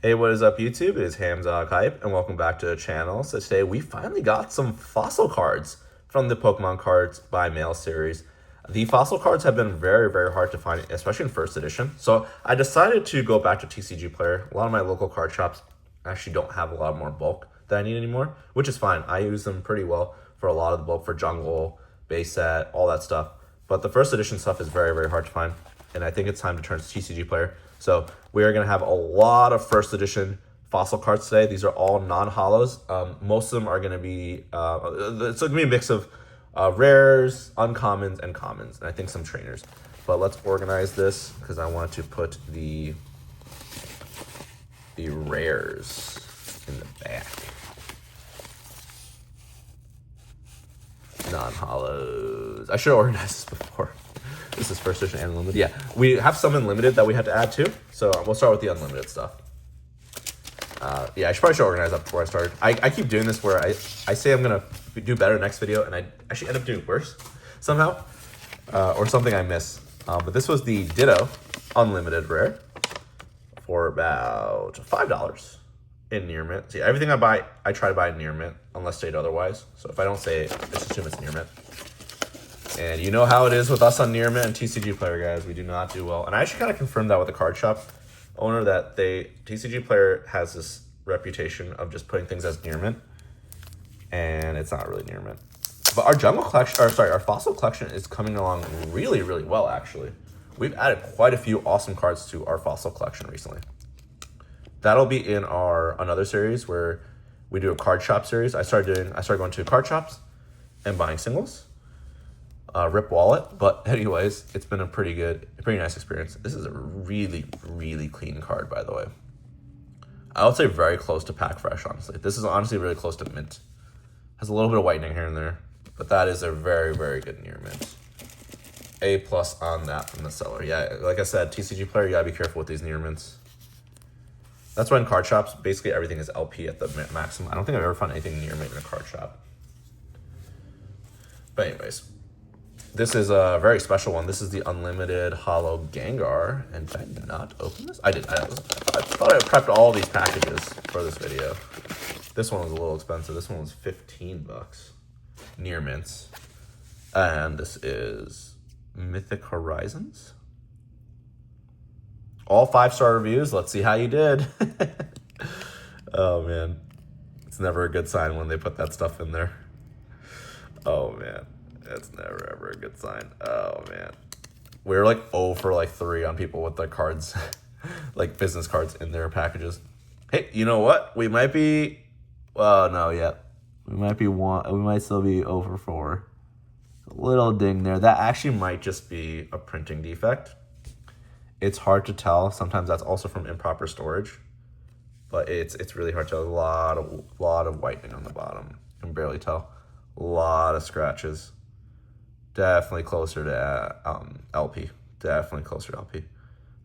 Hey, what is up, YouTube? It is Hamzog Hype, and welcome back to the channel. So today we finally got some fossil cards from the Pokemon Cards by Mail series. The fossil cards have been very, very hard to find, especially in first edition. So I decided to go back to TCG Player. A lot of my local card shops actually don't have a lot more bulk that I need anymore, which is fine. I use them pretty well for a lot of the bulk for jungle, base set, all that stuff. But the first edition stuff is very, very hard to find, and I think it's time to turn to TCG Player. So we are going to have a lot of first edition fossil cards today. These are all non-holos. Most of them are going to be, it's going to be a mix of rares, uncommons, and commons, and I think some trainers. But let's organize this because I want to put the rares in the back. Non-holos. I should have organized this before. This is first edition and unlimited. Yeah, we have some unlimited that we had to add too. So we'll start with the unlimited stuff. Yeah, I probably should organize that before I start. I keep doing this where I say I'm going to do better next video, and I actually end up doing worse somehow. Or something I miss. But this was the Ditto Unlimited Rare for about $5 in near mint. See, everything I buy, I try to buy near mint unless stated otherwise. So if I don't say it, just assume it's near mint. And you know how it is with us on near mint and TCG Player, guys. We do not do well. And I actually kind of confirmed that with the card shop owner that TCG Player has this reputation of just putting things as near mint, and it's not really near mint. But our jungle collection, our fossil collection is coming along really, really well, actually. We've added quite a few awesome cards to our fossil collection recently. That'll be in our another series where we do a card shop series. I started going to card shops and buying singles. Rip wallet, but anyways, it's been a pretty nice experience. This is a really, really clean card, by the way. I would say very close to pack fresh, honestly. This is honestly really close to mint. Has a little bit of whitening here and there, but that is a very, very good near mint. A+ on that from the seller. Yeah, like I said, TCG Player, you gotta be careful with these near mints. That's why in card shops, basically everything is LP at the maximum. I don't think I've ever found anything near mint in a card shop. But anyways, this is a very special one. This is the Unlimited Holo Gengar. And did I not open this? I did. I thought I prepped all these packages for this video. This one was a little expensive. This one was $15. Near mints. And this is Mythic Horizons. All 5-star reviews. Let's see how you did. Oh, man. It's never a good sign when they put that stuff in there. Oh, man. It's never, ever a good sign. Oh, man. We're like 0 for 3 on people with their cards, like business cards in their packages. Hey, you know what? We might be, well, no, yeah. We might still be 0 for 4. A little ding there. That actually might just be a printing defect. It's hard to tell. Sometimes that's also from improper storage. But it's really hard to tell. A lot of whitening on the bottom. You can barely tell. A lot of scratches. Definitely closer to LP. Definitely closer to LP.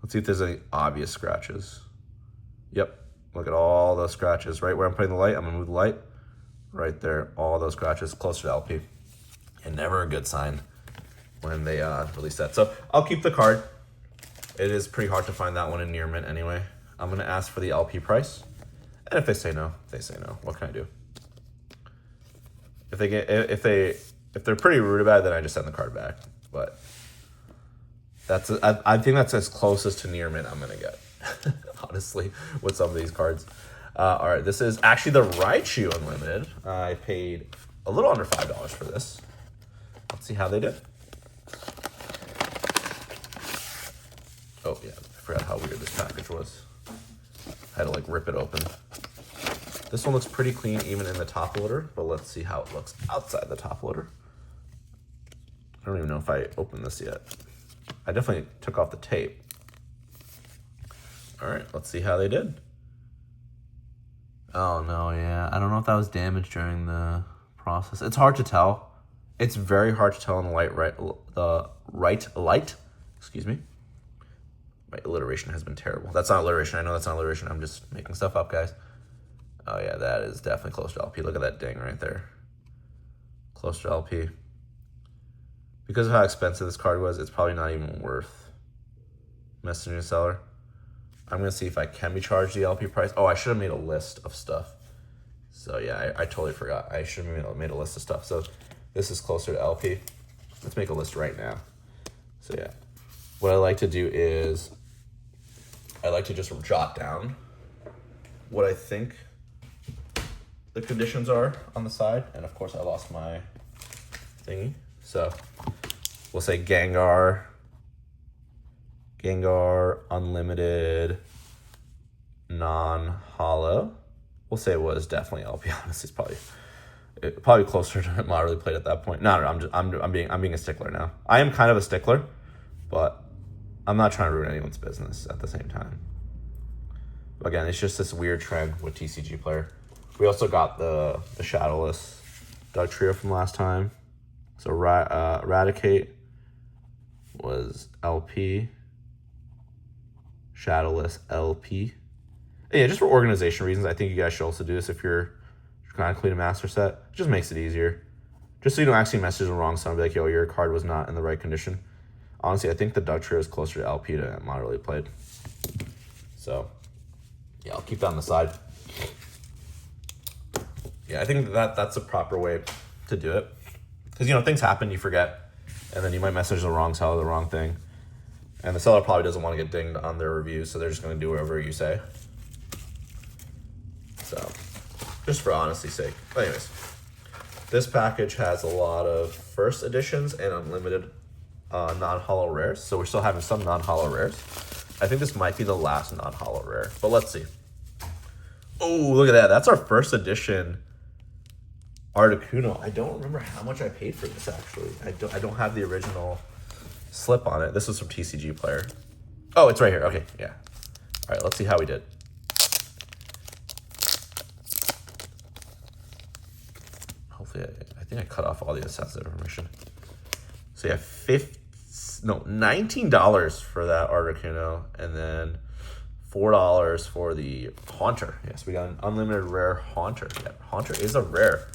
Let's see if there's any obvious scratches. Yep. Look at all those scratches. Right where I'm putting the light, I'm going to move the light. Right there. All those scratches closer to LP. And never a good sign when they release that. So I'll keep the card. It is pretty hard to find that one in near mint anyway. I'm going to ask for the LP price. And if they say no, they say no. What can I do? If they're pretty rude about it, then I just send the card back. But I think that's as closest to near mint I'm gonna get, honestly, with some of these cards. All right, this is actually the Raichu Unlimited. I paid a little under $5 for this. Let's see how they did. Oh yeah, I forgot how weird this package was. I had to rip it open. This one looks pretty clean even in the top loader, but let's see how it looks outside the top loader. I don't even know if I opened this yet. I definitely took off the tape. All right, let's see how they did. Oh no, yeah. I don't know if that was damaged during the process. It's hard to tell. It's very hard to tell in the right light. Excuse me. My alliteration has been terrible. That's not alliteration. I know that's not alliteration. I'm just making stuff up, guys. Oh yeah, that is definitely close to LP. Look at that ding right there. Close to LP. Because of how expensive this card was, it's probably not even worth messaging a seller. I'm gonna see if I can be charged the LP price. Oh, I should have made a list of stuff. So yeah, I totally forgot. I should have made a list of stuff. So this is closer to LP. Let's make a list right now. So yeah, what I like to do is I like to just jot down what I think the conditions are on the side. And of course I lost my thingy. So we'll say Gengar unlimited, non-hollow. We'll say it was definitely LP. Honestly, it's probably closer to moderately played at that point. No, I'm being a stickler now. I am kind of a stickler, but I'm not trying to ruin anyone's business at the same time. Again, it's just this weird trend with TCG player. We also got the shadowless Doug Trio from last time. So Eradicate was LP. Shadowless LP. And yeah, just for organization reasons, I think you guys should also do this if you're trying to clean a master set. It just makes it easier. Just so you don't actually message the wrong side, be like, yo, your card was not in the right condition. Honestly, I think the Doug Trio is closer to LP to moderately played. So, yeah, I'll keep that on the side. Yeah, I think that's a proper way to do it. Because, you know, things happen, you forget. And then you might message the wrong seller the wrong thing. And the seller probably doesn't want to get dinged on their review, so they're just going to do whatever you say. So, just for honesty's sake. But anyways, this package has a lot of first editions and unlimited non-hollow rares. So we're still having some non-hollow rares. I think this might be the last non-hollow rare, but let's see. Oh, look at that. That's our first edition Articuno. I don't remember how much I paid for this, actually. I don't have the original slip on it. This was from TCG Player. Oh, it's right here. Okay, yeah. All right, let's see how we did. Hopefully, I think I cut off all the sensitive information. So yeah, $19 for that Articuno, and then $4 for the Haunter. Yes, we got an unlimited rare Haunter. Yeah, Haunter is a rare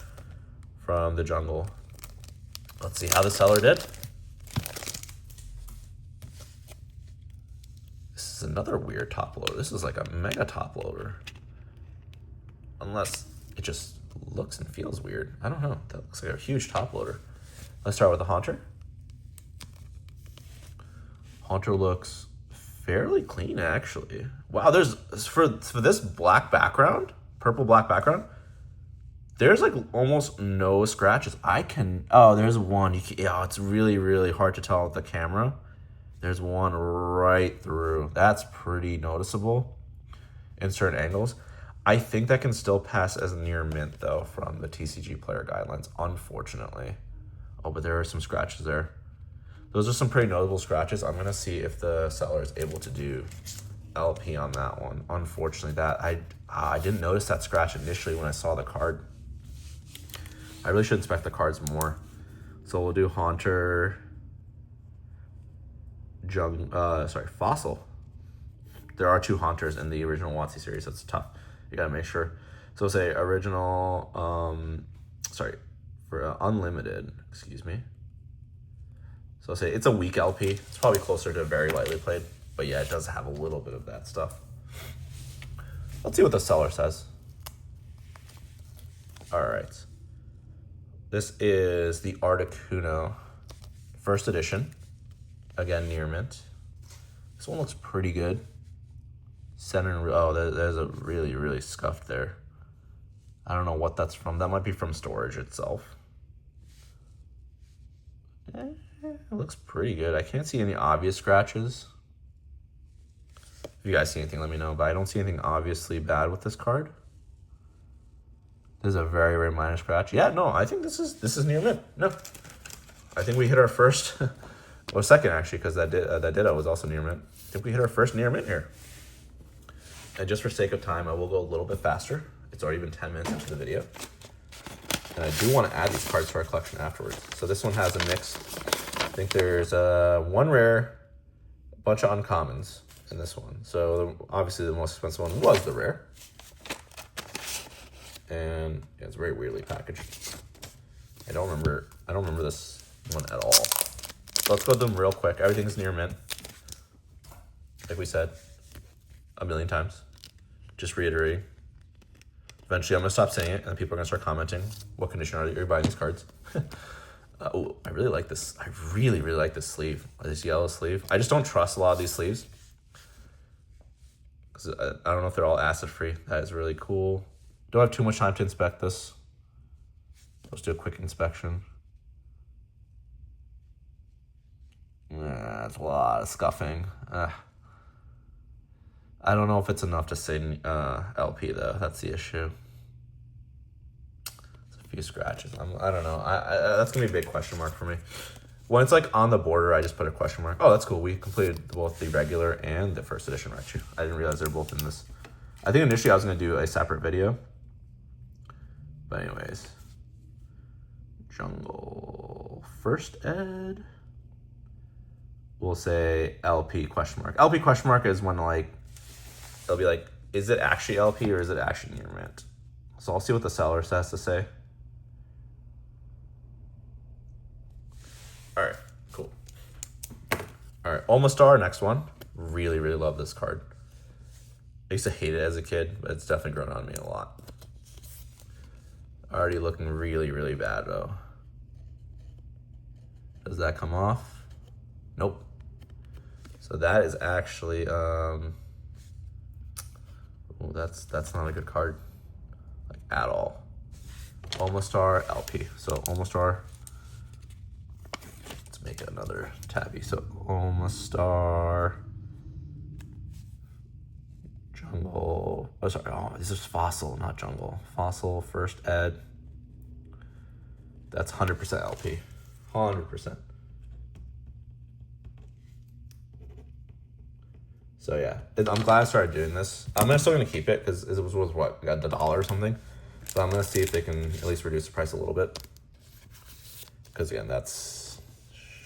from the jungle. Let's see how the seller did. This is another weird top loader. This is like a mega top loader. Unless it just looks and feels weird. I don't know. That looks like a huge top loader. Let's start with the Haunter. Haunter looks fairly clean, actually. Wow, there's for this black background, purple black background, there's like almost no scratches. There's one. It's really, really hard to tell with the camera. There's one right through. That's pretty noticeable in certain angles. I think that can still pass as near mint, though, from the TCG Player guidelines, unfortunately. Oh, but there are some scratches there. Those are some pretty notable scratches. I'm going to see if the seller is able to do LP on that one. Unfortunately, I didn't notice that scratch initially when I saw the card. I really should inspect the cards more. So we'll do Haunter, Fossil. There are two Haunters in the original WotC series, so it's tough. You gotta make sure. So we'll say original, for unlimited, excuse me. So I'll say it's a weak LP. It's probably closer to very lightly played, but yeah, it does have a little bit of that stuff. Let's see what the seller says. All right. This is the Articuno, first edition. Again, near mint. This one looks pretty good. There's a really, really scuffed there. I don't know what that's from. That might be from storage itself. It looks pretty good. I can't see any obvious scratches. If you guys see anything, let me know. But I don't see anything obviously bad with this card. This is a very, very minor scratch. Yeah, no, I think this is near mint. No, I think we hit our first, or second actually, because that Ditto was also near mint. I think we hit our first near mint here. And just for sake of time, I will go a little bit faster. It's already been 10 minutes into the video. And I do want to add these cards to our collection afterwards. So this one has a mix. I think there's one rare, a bunch of uncommons in this one. So obviously the most expensive one was the rare. And yeah, it's very weirdly packaged. I don't remember this one at all. So let's go through them real quick. Everything's near mint, like we said. a million times. Just reiterating. Eventually, I'm going to stop saying it, and then people are going to start commenting. What condition are you buying these cards? Oh, I really like this. I really, really like this sleeve. This yellow sleeve. I just don't trust a lot of these sleeves. Because I don't know if they're all acid-free. That is really cool. Don't have too much time to inspect this. Let's do a quick inspection. That's a lot of scuffing. I don't know if it's enough to say LP, though. That's the issue. It's a few scratches. I don't know. That's going to be a big question mark for me. When it's like on the border, I just put a question mark. Oh, that's cool. We completed both the regular and the first edition Raichu. I didn't realize they're both in this. I think initially I was going to do a separate video. But anyways. Jungle First Ed. We'll say LP question mark. LP question mark is when like, it'll be like, is it actually LP or is it actually near mint? So I'll see what the seller has to say. All right, cool. All right, Omastar, next one. Really, really love this card. I used to hate it as a kid, but it's definitely grown on me a lot. Already looking really, really bad though. Does that come off? Nope. So that is actually, oh, that's not a good card, like at all. Omastar LP. So Omastar. Let's make it another tabby. So Omastar. Jungle. Oh, sorry. Oh, this is Fossil, not Jungle. Fossil First Ed. That's 100% LP. 100%. So yeah, I'm glad I started doing this. I'm still gonna keep it because it was what, got $1 or something. So I'm gonna see if they can at least reduce the price a little bit. Because again, that's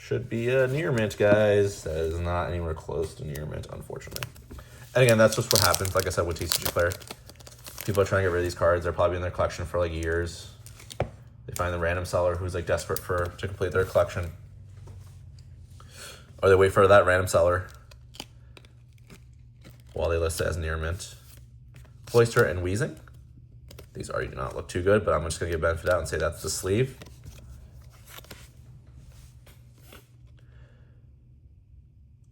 should be a near mint, guys. That is not anywhere close to near mint, unfortunately. And again, that's just what happens. Like I said with TCG Player, people are trying to get rid of these cards. They're probably in their collection for like years. They find the random seller who's like desperate to complete their collection, or they wait for that random seller while they list it as near mint. Cloister and Wheezing. These already do not look too good, but I'm just gonna give benefit out and say that's the sleeve.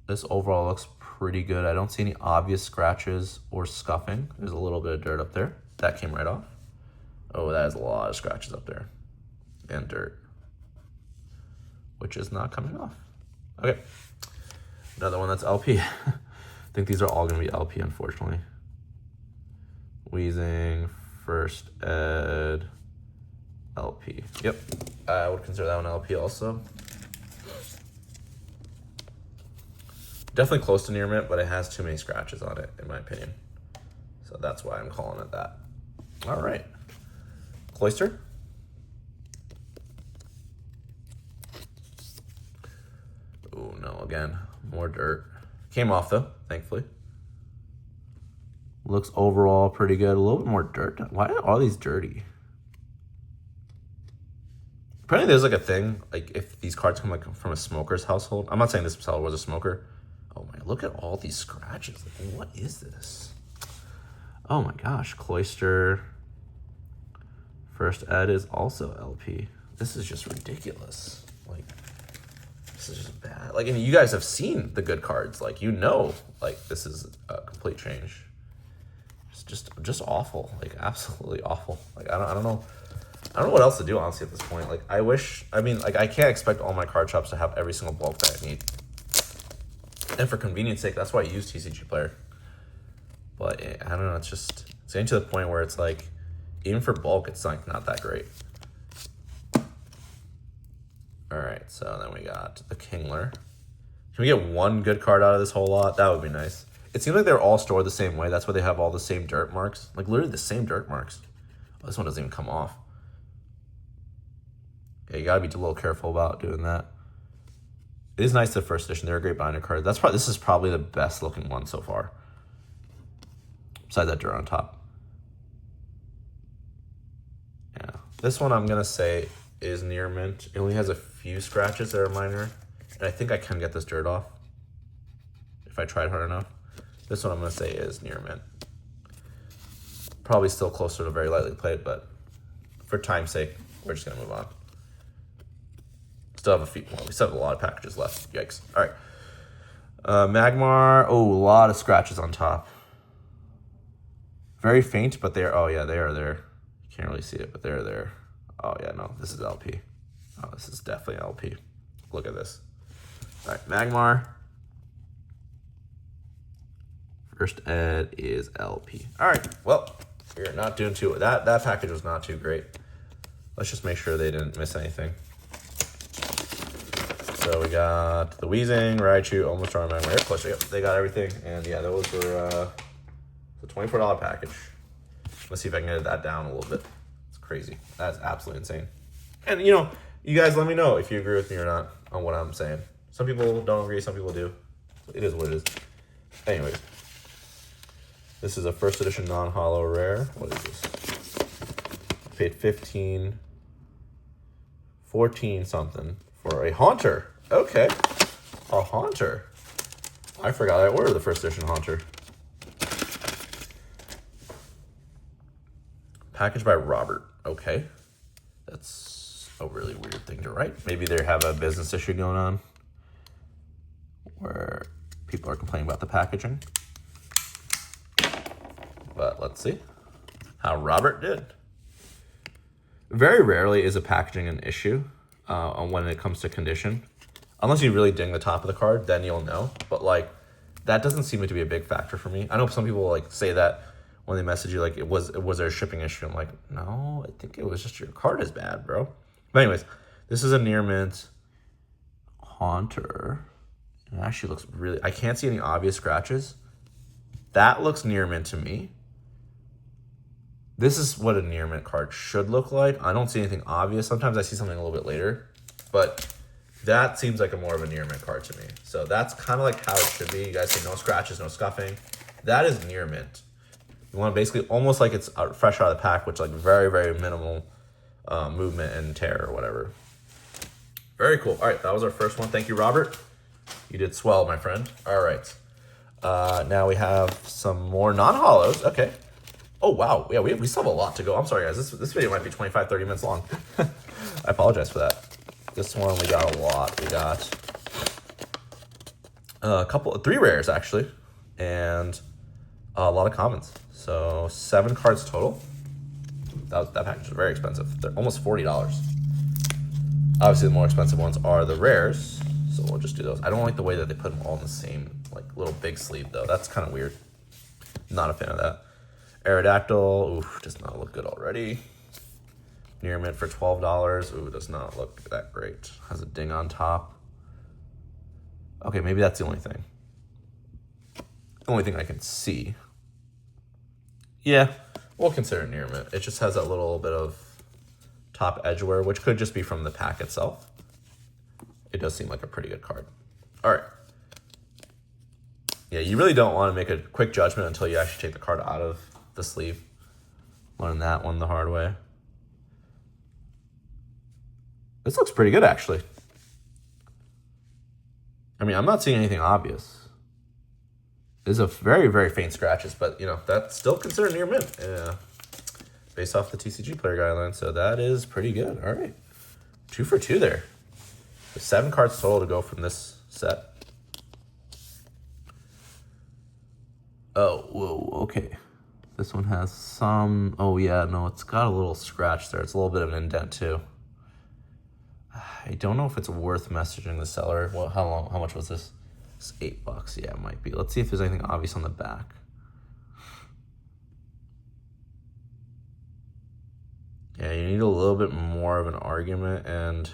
This overall looks pretty good. I don't see any obvious scratches or scuffing. There's a little bit of dirt up there. That came right off. Oh, that is a lot of scratches up there. And dirt. Which is not coming off. Okay. Another one that's LP. I think these are all going to be LP, unfortunately. Wheezing, First Ed, LP. Yep. I would consider that one LP also. Definitely close to near mint, but it has too many scratches on it, in my opinion. So that's why I'm calling it that. All right. Cloister. Oh, no, again, more dirt. Came off, though, thankfully. Looks overall pretty good. A little bit more dirt. Why are all these dirty? Apparently there's like a thing, like if these cards come like from a smoker's household. I'm not saying this seller was a smoker. Oh my, look at all these scratches. Like, what is this? Oh my gosh, Cloister First Ed is also LP. This is just ridiculous. Like, this is just bad. Like, and you guys have seen the good cards. Like, you know, like this is a complete change. It's just awful. Like, absolutely awful. Like, I don't know what else to do, honestly, at this point. Like, I can't expect all my card shops to have every single bulk that I need. And for convenience sake, that's why I use TCG Player. But I don't know, it's getting to the point where it's like, even for bulk, it's like not that great. All right, so then we got the Kingler. Can we get one good card out of this whole lot? That would be nice. It seems like they're all stored the same way. That's why they have all the same dirt marks. Like, literally the same dirt marks. Oh, this one doesn't even come off. Yeah, you gotta be a little careful about doing that. It is nice, the first edition. They're a great binder card. This is probably the best looking one so far. Besides that dirt on top. Yeah. This one I'm gonna say is near mint. It only has a few scratches that are minor. And I think I can get this dirt off if I tried hard enough. This one I'm going to say is near mint. Probably still closer to very lightly played, but for time's sake, we're just going to move on. Still have a few more. We still have a lot of packages left. Yikes. All right. Magmar. Oh, a lot of scratches on top. Very faint, but they're, oh yeah, they are there. You can't really see it, but they're there. Oh yeah, no, this is LP. Oh, this is definitely LP. Look at this. All right, Magmar. First ed is LP. All right, well, we're not doing too, that package was not too great. Let's just make sure they didn't miss anything. So we got the Weezing, Raichu, almost our Magmar Air Plus. Yep, they got everything. And yeah, those were the $24 package. Let's see if I can edit that down a little bit. It's crazy. That's absolutely insane. And you know, you guys let me know if you agree with me or not on what I'm saying. Some people don't agree, some people do. It is what it is. Anyways, this is a first edition non-holo rare. What is this? Paid 15, 14 something for a Haunter. Okay, a Haunter. I forgot I ordered the first edition Haunter. Packaged by Robert. Okay. That's a really weird thing to write. Maybe they have a business issue going on where people are complaining about the packaging. But let's see how Robert did. Very rarely is a packaging an issue when it comes to condition. Unless you really ding the top of the card, then you'll know. But like, that doesn't seem to be a big factor for me. I know some people like say that when they message you, like, was there a shipping issue? I'm like, no, I think it was just your card is bad, bro. But anyways, this is a near mint Haunter. It actually looks really, I can't see any obvious scratches. That looks near mint to me. This is what a near mint card should look like. I don't see anything obvious. Sometimes I see something a little bit later, but that seems like a more of a near mint card to me. So that's kind of like how it should be. You guys see no scratches, no scuffing. That is near mint. You want basically almost like it's fresh out of the pack, which like very, very minimal movement and tear or whatever. Very cool. All right, that was our first one. Thank you, Robert. You did swell, my friend. All right. Now we have some more non-holos. Okay. Oh, wow. Yeah, we still have a lot to go. I'm sorry, guys. This video might be 25, 30 minutes long. I apologize for that. This one, we got a lot. We got three rares, actually, and a lot of commons. So 7 cards total. That package was very expensive. They're almost $40. Obviously, the more expensive ones are the rares, so we'll just do those. I don't like the way that they put them all in the same, like, little big sleeve, though. That's kind of weird. Not a fan of that. Aerodactyl, oof, does not look good already. Near mint for $12. Ooh, does not look that great. Has a ding on top. Okay, maybe that's the only thing. The only thing I can see. Yeah, we'll consider it near mint. It just has that little bit of top edge wear, which could just be from the pack itself. It does seem like a pretty good card. All right. Yeah, you really don't want to make a quick judgment until you actually take the card out of the sleeve. Learn that one the hard way. This looks pretty good, actually. I mean, I'm not seeing anything obvious. There's a very, very faint scratches, but, you know, that's still considered near mint. Based off the TCG player guideline, so that is pretty good. All right. 2 for 2 there. There's 7 cards total to go from this set. Oh, whoa, okay. This one has some, oh yeah, no, it's got a little scratch there. It's a little bit of an indent too. I don't know if it's worth messaging the seller. Well, how much was this? It's $8. Yeah, it might be. Let's see if there's anything obvious on the back. Yeah, you need a little bit more of an argument and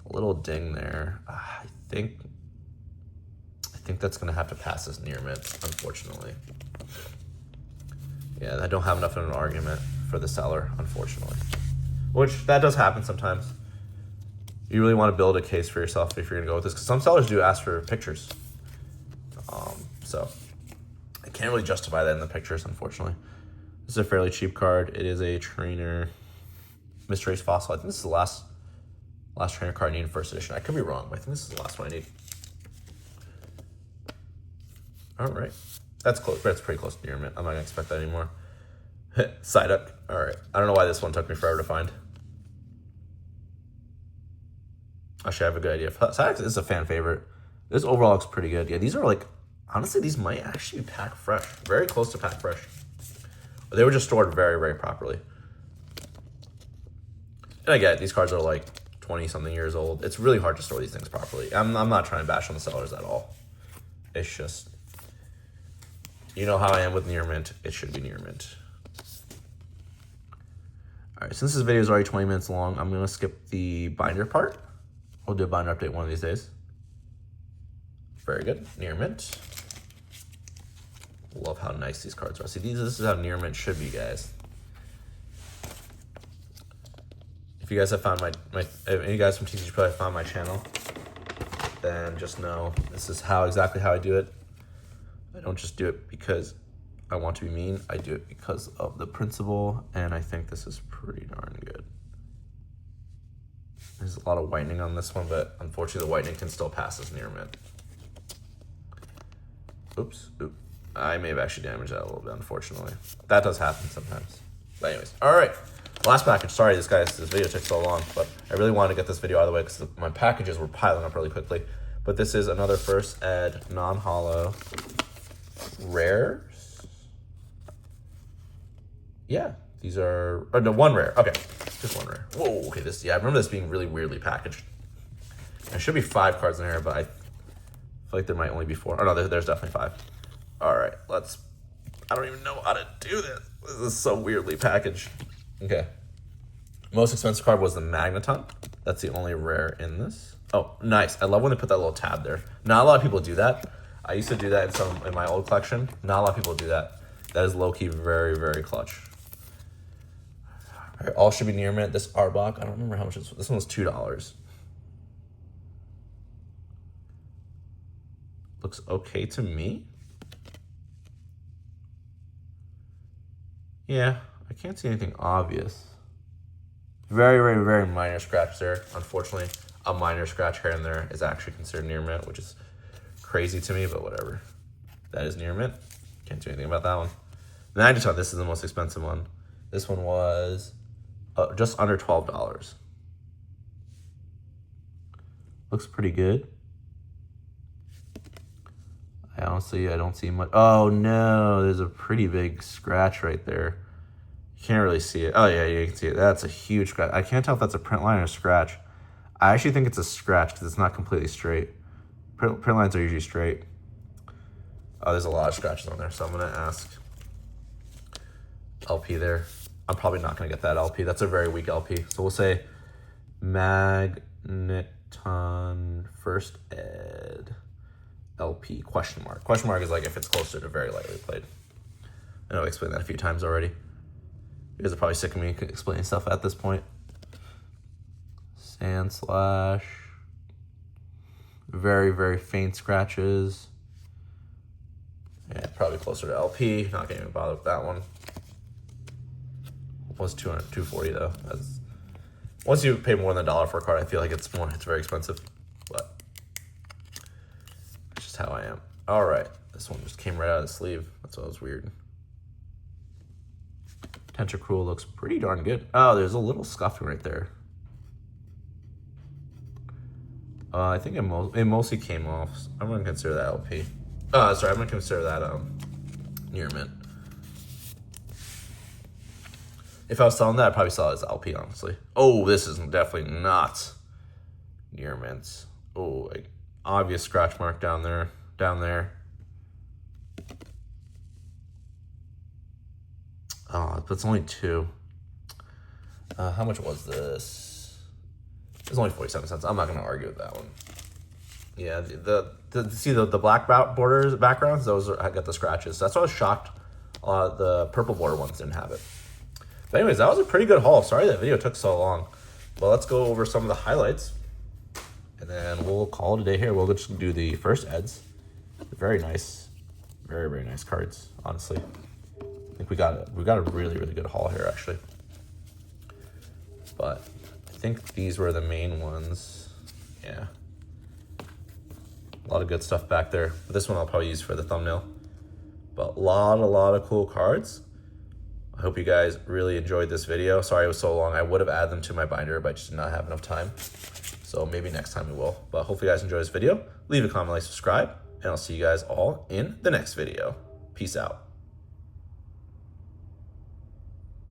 a little ding there. I think that's gonna have to pass this near mint, unfortunately. Yeah, I don't have enough of an argument for the seller, unfortunately. Which, that does happen sometimes. You really want to build a case for yourself if you're gonna go with this, because some sellers do ask for pictures. So I can't really justify that in the pictures, unfortunately. This is a fairly cheap card. It is a trainer, Mistrace Fossil. I think this is the last trainer card I need in first edition. I could be wrong, but I think this is the last one I need. All right. That's close. That's pretty close to near mint. I'm not going to expect that anymore. Psyduck. All right. I don't know why this one took me forever to find. Actually, I have a good idea. Psyduck is a fan favorite. This overall looks pretty good. Yeah, these are like, honestly, these might actually be pack fresh. Very close to pack fresh. But they were just stored very, very properly. And I get it, these cards are like 20-something years old. It's really hard to store these things properly. I'm not trying to bash on the sellers at all. It's just, you know how I am with near mint. It should be near mint. All right, since this video is already 20 minutes long, I'm going to skip the binder part. We'll do a binder update one of these days. Very good. Near mint. Love how nice these cards are. See, this is how near mint should be, guys. If you guys have found if any guys from TCG Pro have found my channel, then just know this is exactly how I do it. I don't just do it because I want to be mean. I do it because of the principle, and I think this is pretty darn good. There's a lot of whitening on this one, but unfortunately the whitening can still pass as near mint. Oops. I may have actually damaged that a little bit, unfortunately. That does happen sometimes. But anyways, all right. Last package. Sorry, this video took so long, but I really wanted to get this video out of the way because my packages were piling up really quickly. But this is another first ed non-holo rares. Yeah, these are, oh no, one rare. Okay, just one rare. Whoa, okay, I remember this being really weirdly packaged. There should be 5 cards in here, but I feel like there might only be 4. Oh no, there's definitely 5. All right, I don't even know how to do this. This is so weirdly packaged. Okay. Most expensive card was the Magneton. That's the only rare in this. Oh, nice. I love when they put that little tab there. Not a lot of people do that. I used to do that in my old collection. Not a lot of people do that. That is low-key very, very clutch. All right, all should be near mint. This Arbok, I don't remember how much this one was $2. Looks okay to me. Yeah, I can't see anything obvious. Very, very, very minor scratch there. Unfortunately, a minor scratch here and there is actually considered near mint, which is crazy to me, but whatever. That is near mint. Can't do anything about that one. And I just thought this is the most expensive one. This one was just under $12. Looks pretty good. I don't see much. Oh no, there's a pretty big scratch right there. You can't really see it. Oh yeah, you can see it. That's a huge scratch. I can't tell if that's a print line or a scratch. I actually think it's a scratch because it's not completely straight. Print lines are usually straight. Oh, there's a lot of scratches on there, so I'm gonna ask LP there. I'm probably not gonna get that LP. That's a very weak LP. So we'll say Magneton First Ed LP question mark. Question mark is like if it's closer to very lightly played. I know I explained that a few times already. You guys are probably sick of me explaining stuff at this point. Sand Slash. Very, very faint scratches. Yeah, probably closer to LP. Not gonna even bother with that one. It was $240 though. Once you pay more than $1 for a card, I feel like it's very expensive. But it's just how I am. All right, this one just came right out of the sleeve. That's what was weird. Tentacruel looks pretty darn good. Oh, there's a little scuffing right there. I think it mostly came off. I'm gonna consider that LP. Sorry, I'm gonna consider that near mint. If I was selling that, I'd probably sell it as LP, honestly. Oh, this is definitely not near mint. Oh, like obvious scratch mark down there. Oh, but it's only 2. How much was this? It's only 47 cents. I'm not gonna argue with that one. Yeah, see the black borders backgrounds, I got the scratches. That's why I was shocked the purple border ones didn't have it. But anyways, that was a pretty good haul. Sorry that video took so long. But let's go over some of the highlights. And then we'll call it a day here. We'll just do the first eds. Very nice. Very, very nice cards, honestly. I think we got a really, really good haul here, actually. But I think these were the main ones. Yeah. A lot of good stuff back there. But this one I'll probably use for the thumbnail. But a lot of cool cards. I hope you guys really enjoyed this video. Sorry it was so long. I would have added them to my binder, but I just did not have enough time. So maybe next time we will. But hopefully you guys enjoyed this video. Leave a comment, like, subscribe, and I'll see you guys all in the next video. Peace out.